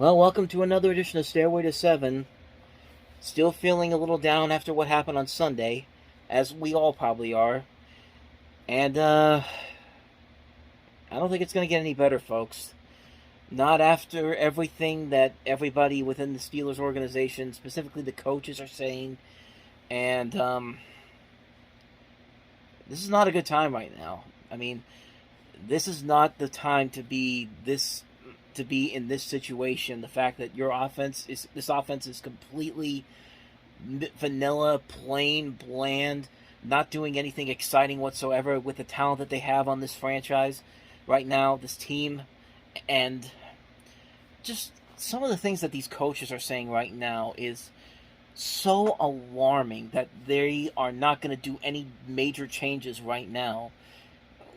Well, welcome to another edition of Stairway to 7. Still feeling a little down after what happened on Sunday, as we all probably are. And, I don't think it's going to get any better, folks. Not after everything that everybody within the Steelers organization, specifically the coaches, are saying. And, this is not a good time right now. I mean, this is not the time to be in this situation. The fact that this offense is completely vanilla, plain, bland, not doing anything exciting whatsoever with the talent that they have on this franchise right now, this team, and just some of the things that these coaches are saying right now is so alarming that they are not going to do any major changes right now.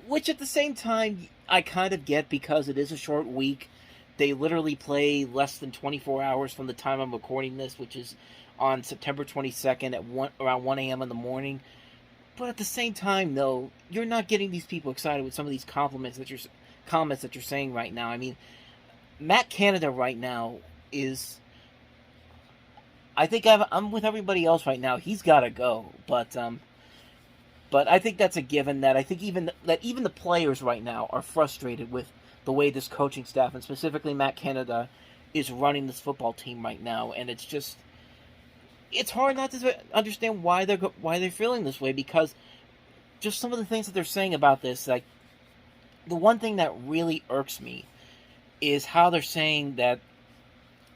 Which at the same time, I kind of get because it is a short week. They literally play less than 24 hours from the time I'm recording this, which is on September 22nd at around 1 a.m. in the morning. But at the same time, though, you're not getting these people excited with some of these comments that you're saying right now. I mean, Matt Canada right now is... I think I'm with everybody else right now. He's got to go, but I think that's a given. That I think even the players right now are frustrated with the way this coaching staff, and specifically Matt Canada, is running this football team right now, and it's hard not to understand why they're feeling this way, because just some of the things that they're saying about this, like the one thing that really irks me is how they're saying that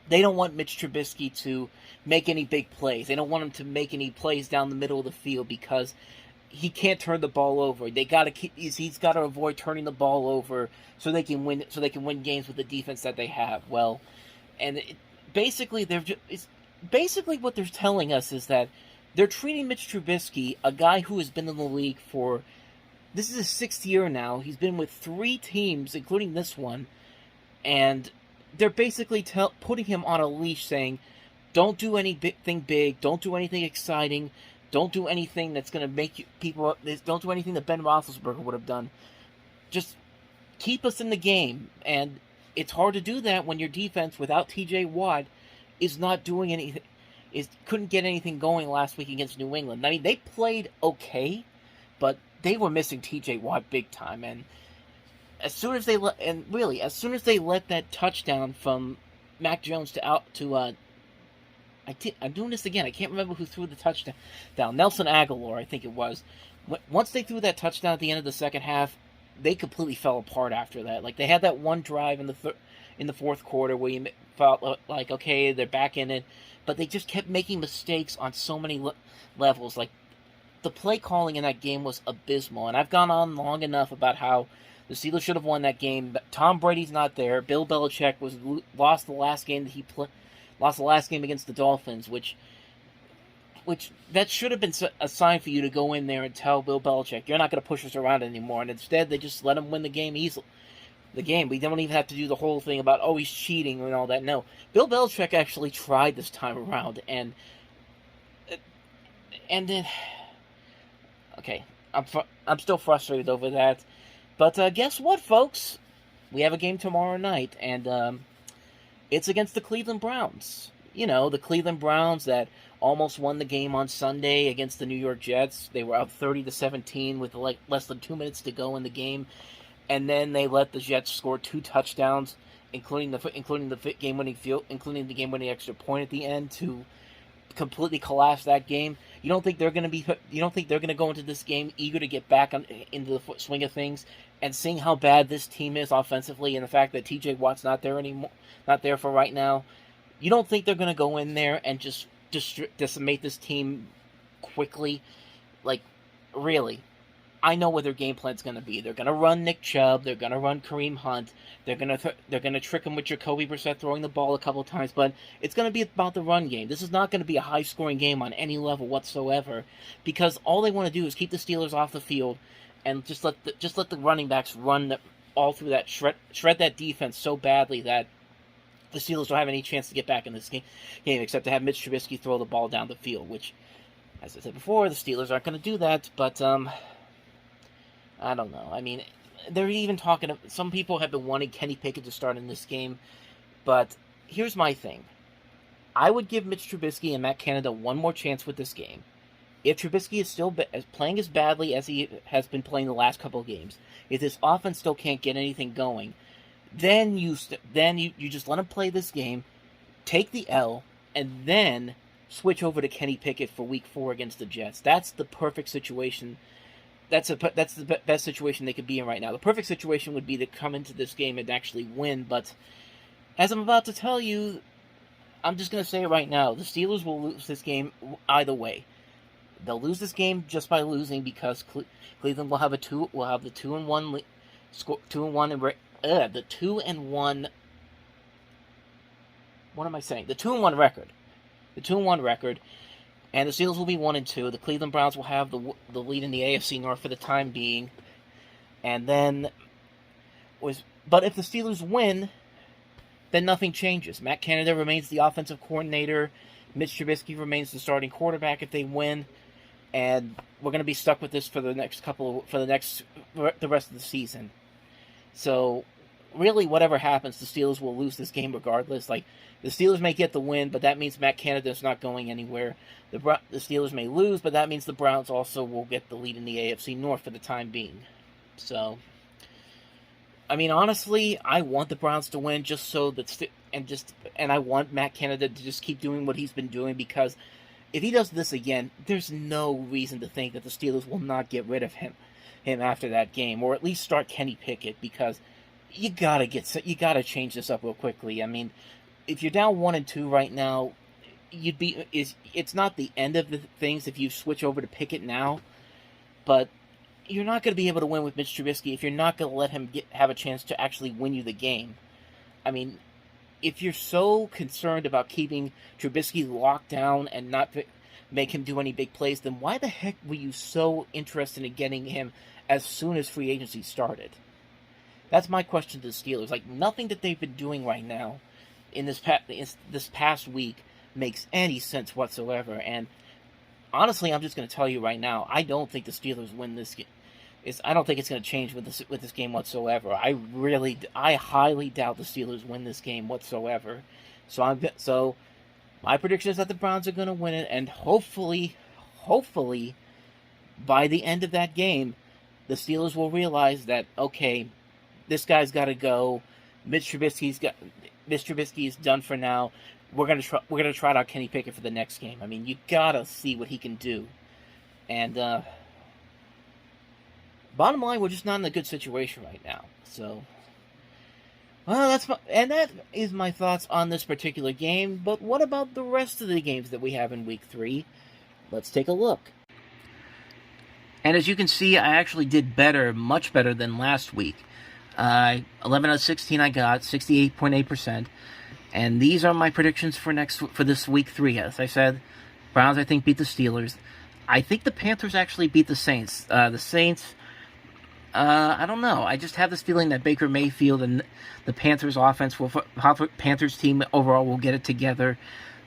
they don't want Mitch Trubisky to make any big plays. They don't want him to make any plays down the middle of the field because he can't turn the ball over. He's got to avoid turning the ball over so they can win. So they can win games with the defense that they have. Well, and basically what they're telling us is that they're treating Mitch Trubisky, a guy who has been in the league for, this is his 6th year now. He's been with 3 teams, including this one, and they're basically putting him on a leash, saying, "Don't do anything big. Don't do anything exciting. Don't do anything that's going to make people. Don't do anything that Ben Roethlisberger would have done. Just keep us in the game." And it's hard to do that when your defense, without T.J. Watt, is not doing anything. Couldn't get anything going last week against New England. I mean, they played okay, but they were missing T.J. Watt big time. And as soon as they let that touchdown from Mac Jones I'm doing this again. I can't remember who threw the touchdown. Nelson Aguilar, I think it was. Once they threw that touchdown at the end of the second half, they completely fell apart after that. Like, they had that one drive in the fourth quarter where you felt like, okay, they're back in it, but they just kept making mistakes on so many levels. Like, the play calling in that game was abysmal, and I've gone on long enough about how the Steelers should have won that game. But Tom Brady's not there. Bill Belichick lost the last game that he played. Lost the last game against the Dolphins, which that should have been a sign for you to go in there and tell Bill Belichick, you're not going to push us around anymore. And instead, they just let him win the game easily. We don't even have to do the whole thing about, oh, he's cheating and all that. No, Bill Belichick actually tried this time around, and then, okay, I'm still frustrated over that. But guess what, folks? We have a game tomorrow night, and it's against the Cleveland Browns. You know, the Cleveland Browns that almost won the game on Sunday against the New York Jets. They were up 30-17 with less than 2 minutes to go in the game, and then they let the Jets score 2 touchdowns, including the game-winning extra point at the end, to completely collapse that game. You don't think they're going to go into this game eager to get back into the swing of things, and seeing how bad this team is offensively, and the fact that T.J. Watt's not there anymore, not there for right now? You don't think they're going to go in there and just decimate this team quickly? Like, really? I know what their game plan's going to be. They're going to run Nick Chubb. They're going to run Kareem Hunt. They're going to trick him with Jacoby Brissett throwing the ball a couple of times. But it's going to be about the run game. This is not going to be a high-scoring game on any level whatsoever, because all they want to do is keep the Steelers off the field and just let the running backs run all through that, shred that defense so badly that the Steelers don't have any chance to get back in this game except to have Mitch Trubisky throw the ball down the field, which, as I said before, the Steelers aren't going to do that. But I don't know. I mean, they're even talking. Some people have been wanting Kenny Pickett to start in this game, but here's my thing. I would give Mitch Trubisky and Matt Canada one more chance with this game. If Trubisky is still playing as badly as he has been playing the last couple of games, if this offense still can't get anything going, then you just let him play this game, take the L, and then switch over to Kenny Pickett for Week 4 against the Jets. That's the perfect situation. That's the best situation they could be in right now. The perfect situation would be to come into this game and actually win, but as I'm about to tell you, I'm just going to say it right now. The Steelers will lose this game either way. They'll lose this game just by losing because Cleveland will have the 2-1 record. The 2-1 record, and the Steelers will be 1-2. The Cleveland Browns will have the lead in the AFC North for the time being, but if the Steelers win, then nothing changes. Matt Canada remains the offensive coordinator. Mitch Trubisky remains the starting quarterback if they win, and we're going to be stuck with this for the rest of the season. So, really, whatever happens, the Steelers will lose this game regardless. Like, the Steelers may get the win, but that means Matt Canada is not going anywhere. The Steelers may lose, but that means the Browns also will get the lead in the AFC North for the time being. So, I mean, honestly, I want the Browns to win just so that, and I want Matt Canada to just keep doing what he's been doing, because if he does this again, there's no reason to think that the Steelers will not get rid of him after that game, or at least start Kenny Pickett, because you gotta change this up real quickly. I mean, if you're down 1-2 right now, it's not the end of the things if you switch over to Pickett now, but you're not going to be able to win with Mitch Trubisky if you're not going to let him have a chance to actually win you the game. I mean, if you're so concerned about keeping Trubisky locked down and not make him do any big plays, then why the heck were you so interested in getting him as soon as free agency started? That's my question to the Steelers. Like, nothing that they've been doing right now in this past week makes any sense whatsoever. And honestly, I'm just going to tell you right now, I don't think the Steelers win this game. I don't think it's going to change with this game whatsoever. I highly doubt the Steelers win this game whatsoever. So my prediction is that the Browns are going to win it, and hopefully, by the end of that game, the Steelers will realize that, okay, this guy's got to go. Mitch Trubisky is done for now. We're gonna try out Kenny Pickett for the next game. I mean, you gotta see what he can do. And bottom line, we're just not in a good situation right now. So, well, that is my thoughts on this particular game. But what about the rest of the games that we have in Week 3? Let's take a look. And as you can see, I actually did better, much better than last week. 11 out of 16 I got, 68.8%. And these are my predictions for this Week 3. As I said, Browns, I think, beat the Steelers. I think the Panthers actually beat the Saints. The Saints, I don't know. I just have this feeling that Baker Mayfield and the Panthers Panthers team overall will get it together.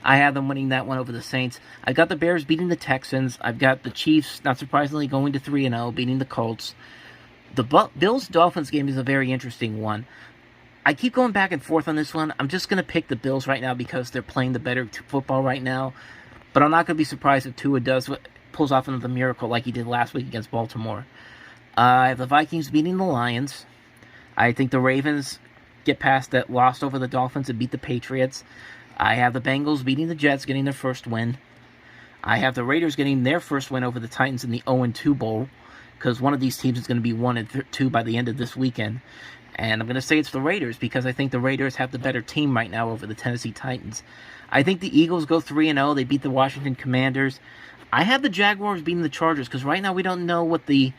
I have them winning that one over the Saints. I've got the Bears beating the Texans. I've got the Chiefs, not surprisingly, going to 3-0, beating the Colts. The Bills-Dolphins game is a very interesting one. I keep going back and forth on this one. I'm just going to pick the Bills right now because they're playing the better football right now. But I'm not going to be surprised if Tua pulls off another miracle like he did last week against Baltimore. I have the Vikings beating the Lions. I think the Ravens get past that loss over the Dolphins and beat the Patriots. I have the Bengals beating the Jets, getting their first win. I have the Raiders getting their first win over the Titans in the 0-2 Bowl, because one of these teams is going to be 1-2 by the end of this weekend. And I'm going to say it's the Raiders because I think the Raiders have the better team right now over the Tennessee Titans. I think the Eagles go 3-0. They beat the Washington Commanders. I have the Jaguars beating the Chargers because right now we don't know what the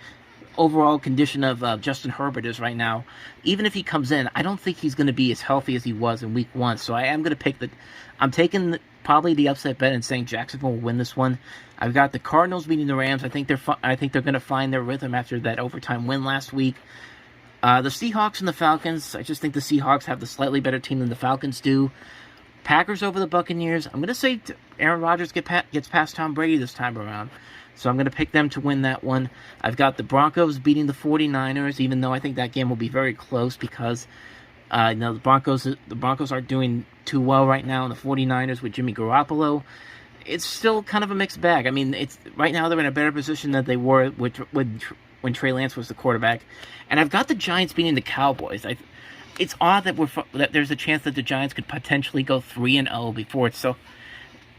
overall condition of Justin Herbert is right now. Even if he comes in, I don't think he's going to be as healthy as he was in Week 1. So I am going to pick I'm taking probably the upset bet and saying Jacksonville will win this one. I've got the Cardinals beating the Rams. I think they're going to find their rhythm after that overtime win last week. The Seahawks and the Falcons. I just think the Seahawks have the slightly better team than the Falcons do. Packers over the Buccaneers. I'm going to say Aaron Rodgers gets past Tom Brady this time around. So I'm going to pick them to win that one. I've got the Broncos beating the 49ers, even though I think that game will be very close because No, the Broncos aren't doing too well right now, and the 49ers with Jimmy Garoppolo, it's still kind of a mixed bag. I mean, it's right now they're in a better position than they were when Trey Lance was the quarterback. And I've got the Giants beating the Cowboys. It's odd that there's a chance that the Giants could potentially go 3-0 before it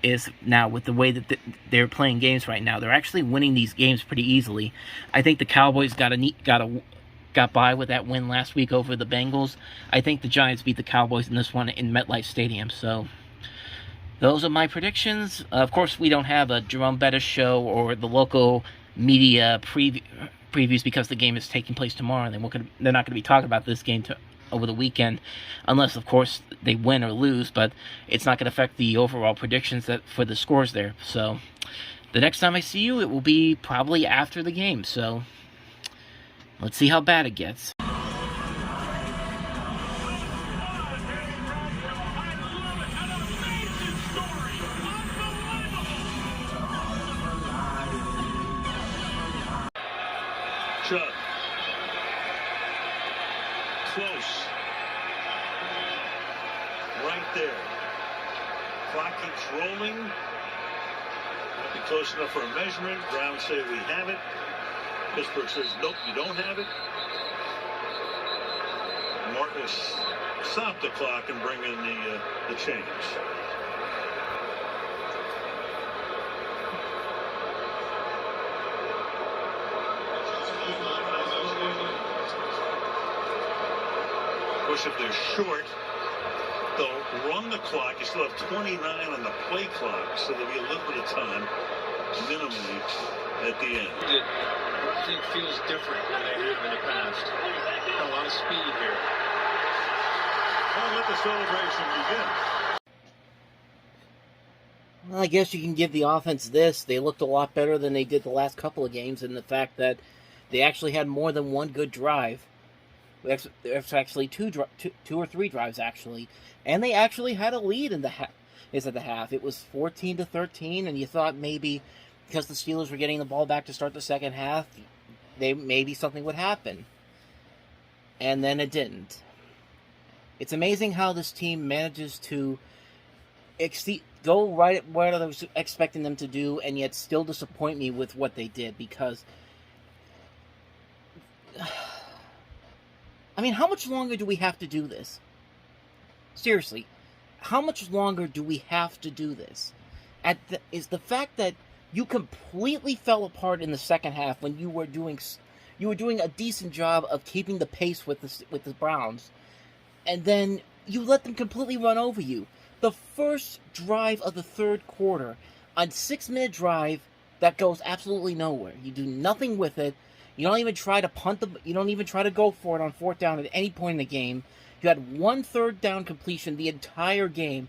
is now with the way that they're playing games right now. They're actually winning these games pretty easily. I think the Cowboys got by with that win last week over the Bengals. I think the Giants beat the Cowboys in this one in MetLife Stadium. So those are my predictions. Of course, we don't have a Jerome Bettis show or the local media previews because the game is taking place tomorrow, and they're not going to be talking about this game over the weekend, unless, of course, they win or lose, but it's not going to affect the overall predictions for the scores there. So the next time I see you, it will be probably after the game. So let's see how bad it gets. Chubb. Close. Right there. Clock keeps rolling. Might be close enough for a measurement. Browns say we have it. Pittsburgh says, nope, you don't have it. Martin will stop the clock and bring in the change. Of course, if they're short, they'll run the clock. You still have 29 on the play clock, so there'll be a little bit of time, minimally, at the end. Everything feels different than they have in the past. A lot of speed here. Well, let the celebration begin. Well, I guess you can give the offense this. They looked a lot better than they did the last couple of games, in the fact that they actually had more than one good drive. There's actually two or three drives, actually. And they actually had a lead at the half. It was 14-13, and you thought maybe because the Steelers were getting the ball back to start the second half, maybe something would happen. And then it didn't. It's amazing how this team manages to go right at what I was expecting them to do, and yet still disappoint me with what they did, because I mean, how much longer do we have to do this? Seriously, how much longer do we have to do this? Is the fact that you completely fell apart in the second half when you were doing a decent job of keeping the pace with the Browns, and then you let them completely run over you. The first drive of the third quarter, a 6-minute drive that goes absolutely nowhere. You do nothing with it. You don't even try to you don't even try to go for it on fourth down at any point in the game. You had 1 third down completion the entire game.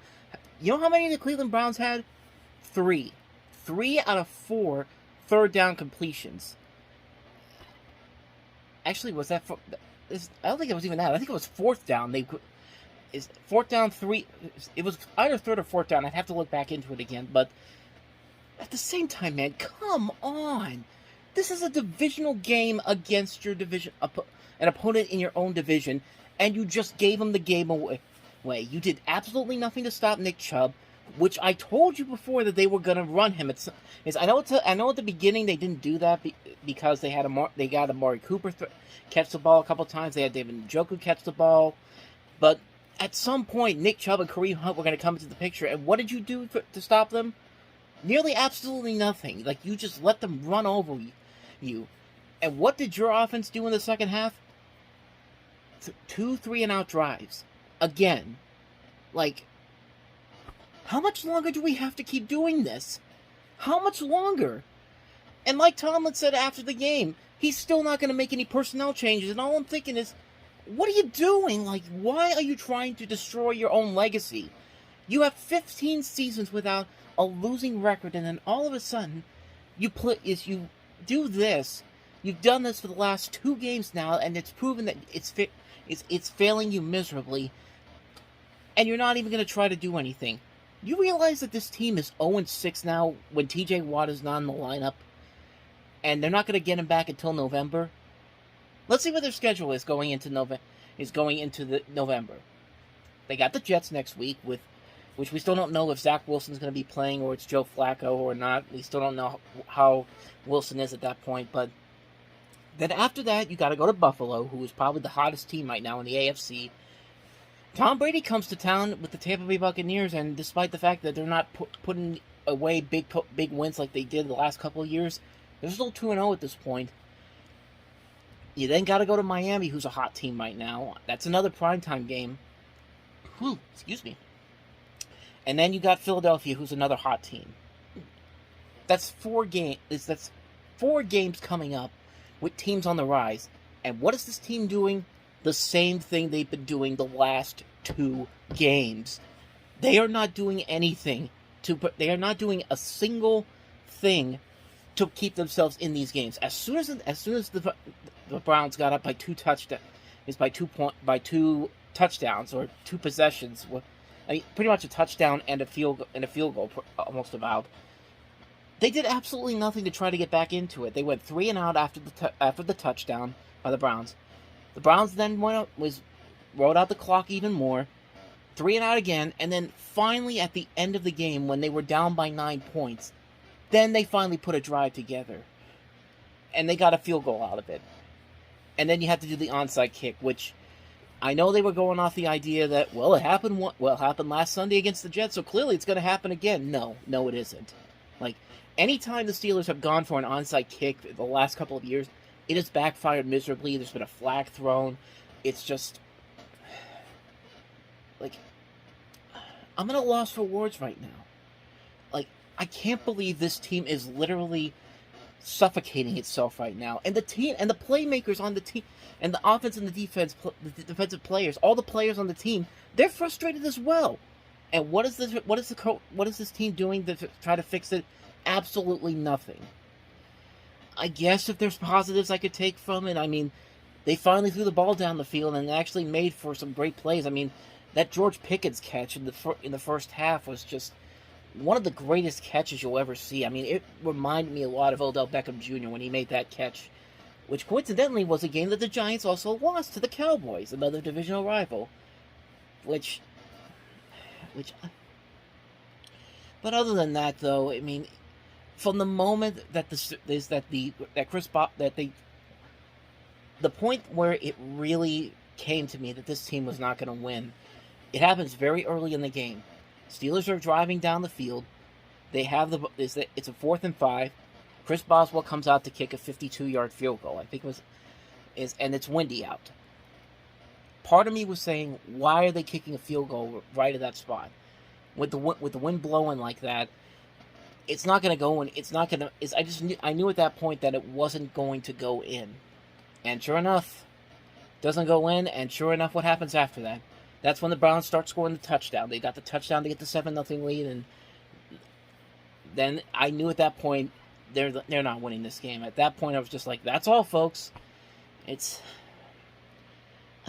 You know how many the Cleveland Browns had? 3. 3 out of 4 third down completions. Actually, was that I don't think it was even that. I think it was fourth down. Fourth down 3. It was either third or fourth down. I'd have to look back into it again. But at the same time, man, come on. This is a divisional game against your an opponent in your own division, and you just gave them the game away. You did absolutely nothing to stop Nick Chubb, which I told you before that they were going to run him. I know at the beginning they didn't do that because they got Amari Cooper catch the ball a couple times. They had David Njoku catch the ball, but at some point Nick Chubb and Kareem Hunt were going to come into the picture. And what did you do to stop them? Nearly absolutely nothing. Like, you just let them run over you. And what did your offense do in the second half? 2 3-and-out drives. Again. Like, how much longer do we have to keep doing this? How much longer? And Mike Tomlin said after the game, he's still not going to make any personnel changes. And all I'm thinking is, what are you doing? Like, why are you trying to destroy your own legacy? You have 15 seasons without a losing record, and then all of a sudden, you do this. You've done this for the last 2 games now, and it's proven that it's failing you miserably, and you're not even going to try to do anything. You realize that this team is 0-6 now when TJ Watt is not in the lineup, and they're not going to get him back until November? Let's see what their schedule is going into is going into the November. They got the Jets next week, which we still don't know if Zach Wilson's going to be playing or it's Joe Flacco or not. We still don't know how Wilson is at that point. But then after that, you got to go to Buffalo, who is probably the hottest team right now in the AFC. Tom Brady comes to town with the Tampa Bay Buccaneers, and despite the fact that they're not putting away big wins like they did the last couple of years, they're still 2-0 at this point. You then got to go to Miami, who's a hot team right now. That's another primetime game. Excuse me. And then you got Philadelphia, who's another hot team. That's 4 games. That's 4 games coming up with teams on the rise. And what is this team doing? The same thing they've been doing the last 2 games. They are not doing anything they are not doing a single thing to keep themselves in these games. As soon as the Browns got up by 2 touchdowns, by 2 touchdowns or 2 possessions. I mean, pretty much a touchdown and a field goal, almost about. They did absolutely nothing to try to get back into it. They went 3 and out after the touchdown by the Browns. The Browns then rode out the clock even more, 3 and out again, and then finally at the end of the game, when they were down by 9 points, then they finally put a drive together, and they got a field goal out of it. And then you have to do the onside kick, which I know they were going off the idea that, it happened last Sunday against the Jets, so clearly it's going to happen again. No, it isn't. Like, anytime the Steelers have gone for an onside kick the last couple of years, it has backfired miserably. There's been a flag thrown. It's just, like, I'm at a loss for words right now. Like, I can't believe this team is literally suffocating itself right now. And the team, and the playmakers on the team, and the offense and the defensive players, all the players on the team, they're frustrated as well. And what is this team doing to try to fix it? Absolutely nothing. I guess if there's positives I could take from it, I mean, they finally threw the ball down the field and actually made for some great plays. I mean, that George Pickens catch in the first half was just one of the greatest catches you'll ever see. I mean, it reminded me a lot of Odell Beckham Jr. when he made that catch, which coincidentally was a game that the Giants also lost to the Cowboys, another divisional rival. But other than that, though, I mean, from the moment that the point where it really came to me that this team was not going to win, it happens very early in the game. Steelers are driving down the field. They have it's a 4th and 5. Chris Boswell comes out to kick a 52-yard field goal. I think and it's windy out. Part of me was saying, why are they kicking a field goal right at that spot? With the wind blowing like that, it's not going to go in. It's not going to. I knew at that point that it wasn't going to go in, and sure enough, it doesn't go in. And sure enough, what happens after that? That's when the Browns start scoring the touchdown. They got the touchdown to get the 7-0 lead, and then I knew at that point they're not winning this game. At that point, I was just like, that's all, folks. I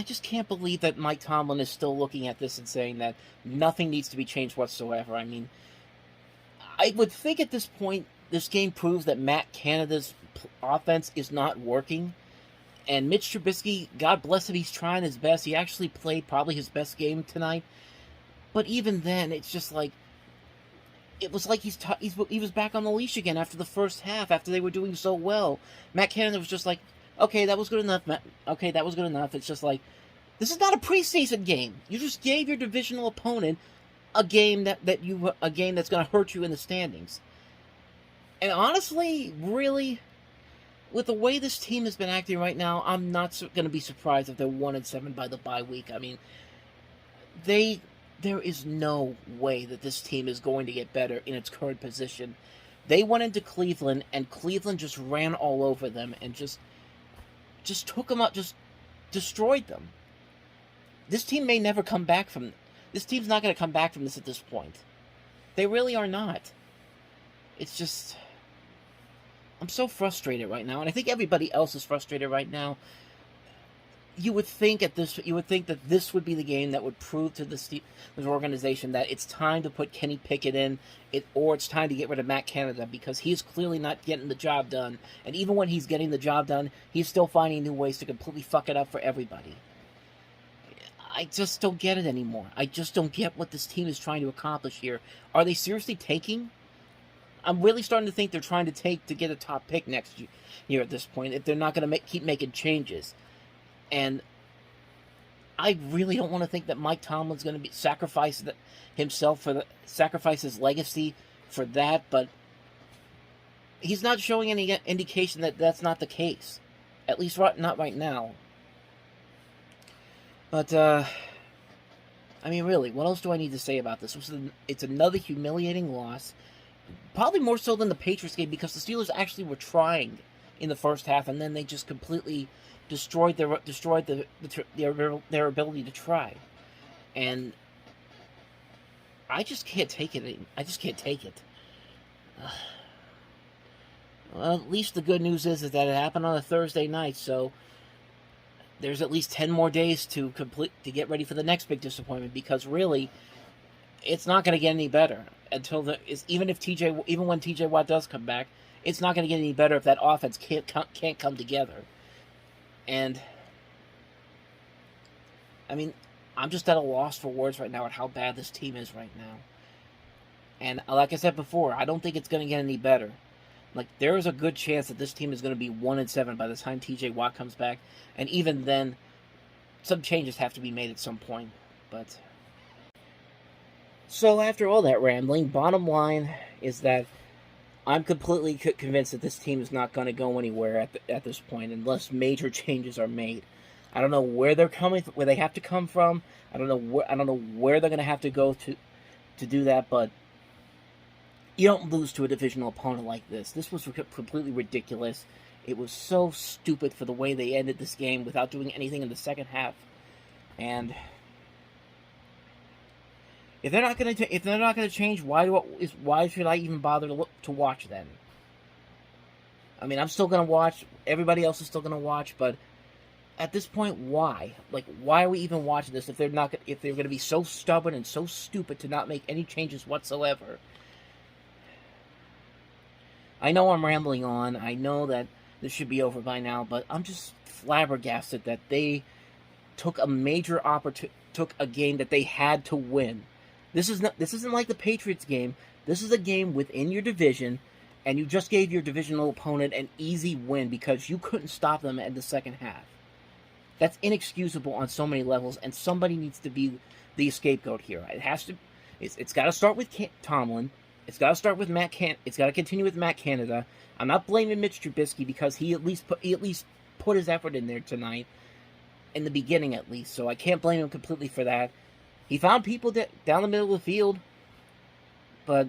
just can't believe that Mike Tomlin is still looking at this and saying that nothing needs to be changed whatsoever. I mean, I would think at this point, this game proves that Matt Canada's offense is not working. And Mitch Trubisky, God bless him, he's trying his best. He actually played probably his best game tonight. But even then, it's just like, it was like he was back on the leash again after the first half, after they were doing so well. Matt Canada was just like, okay, that was good enough, Matt. Okay, that was good enough. It's just like, this is not a preseason game. You just gave your divisional opponent a game that's going to hurt you in the standings. And honestly, really, with the way this team has been acting right now, I'm not going to be surprised if they're 1-7 by the bye week. I mean, there is no way that this team is going to get better in its current position. They went into Cleveland, and Cleveland just ran all over them and just took them out, just destroyed them. This team may never come back from. This team's not going to come back from this at this point. They really are not. It's just, I'm so frustrated right now, and I think everybody else is frustrated right now. You would think that this would be the game that would prove to this organization that it's time to put Kenny Pickett in, or it's time to get rid of Matt Canada, because he's clearly not getting the job done. And even when he's getting the job done, he's still finding new ways to completely fuck it up for everybody. I just don't get it anymore. I just don't get what this team is trying to accomplish here. Are they seriously tanking? I'm really starting to think they're trying to tank to get a top pick next year at this point, if they're not going to keep making changes. And I really don't want to think that Mike Tomlin's going to sacrifice his legacy for that, but he's not showing any indication that that's not the case. At least not right now. But, I mean, really, what else do I need to say about this? It's another humiliating loss. Probably more so than the Patriots game, because the Steelers actually were trying in the first half, and then they just completely destroyed their ability to try. And I just can't take it. I just can't take it. Well, at least the good news is that it happened on a Thursday night, so there's at least 10 more days to get ready for the next big disappointment, because really, it's not going to get any better until even when TJ Watt does come back, it's not going to get any better if that offense can't come together. And I mean, I'm just at a loss for words right now at how bad this team is right now. And like I said before, I don't think it's going to get any better. Like, there is a good chance that this team is going to be 1-7 by the time TJ Watt comes back, and even then, some changes have to be made at some point. But so after all that rambling, bottom line is that I'm completely convinced that this team is not going to go anywhere at this point unless major changes are made. I don't know where where they have to come from. I don't know where they're going to have to go to do that. But you don't lose to a divisional opponent like this. This was completely ridiculous. It was so stupid for the way they ended this game without doing anything in the second half. And if they're not going to change, why should I even bother to watch then? I mean, I'm still going to watch. Everybody else is still going to watch, but at this point, why? Like, why are we even watching this if they're going to be so stubborn and so stupid to not make any changes whatsoever? I know I'm rambling on. I know that this should be over by now, but I'm just flabbergasted that they took a major took a game that they had to win. This isn't like the Patriots game. This is a game within your division, and you just gave your divisional opponent an easy win because you couldn't stop them in the second half. That's inexcusable on so many levels, and somebody needs to be the scapegoat here. It's got to start with Tomlin. It's got to start with It's got to continue with Matt Canada. I'm not blaming Mitch Trubisky because he at least put his effort in there tonight, in the beginning at least. So I can't blame him completely for that. He found people down the middle of the field, but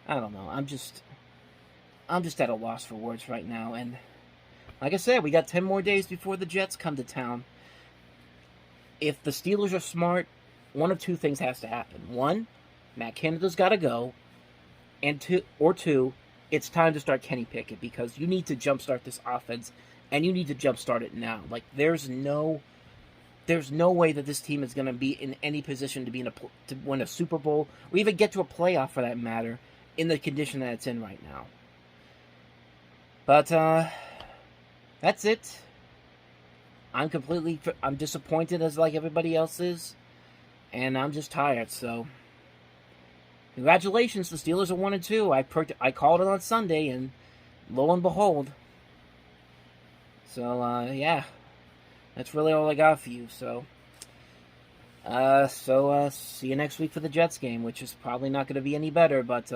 I don't know. I'm just at a loss for words right now. And like I said, we got 10 more days before the Jets come to town. If the Steelers are smart, one of two things has to happen. One, Matt Canada's got to go, and two, it's time to start Kenny Pickett because you need to jumpstart this offense, and you need to jumpstart it now. Like, there's no way that this team is going to be in any position to win a Super Bowl or even get to a playoff for that matter in the condition that it's in right now. But that's it. I'm disappointed as like everybody else is, and I'm just tired. So congratulations, the Steelers are 1-2. I called it on Sunday, and lo and behold. So yeah. That's really all I got for you, so see you next week for the Jets game, which is probably not going to be any better, but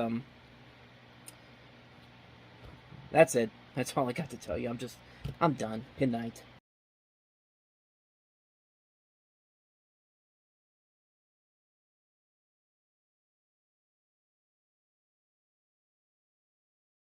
that's it. That's all I got to tell you. I'm done. Good night.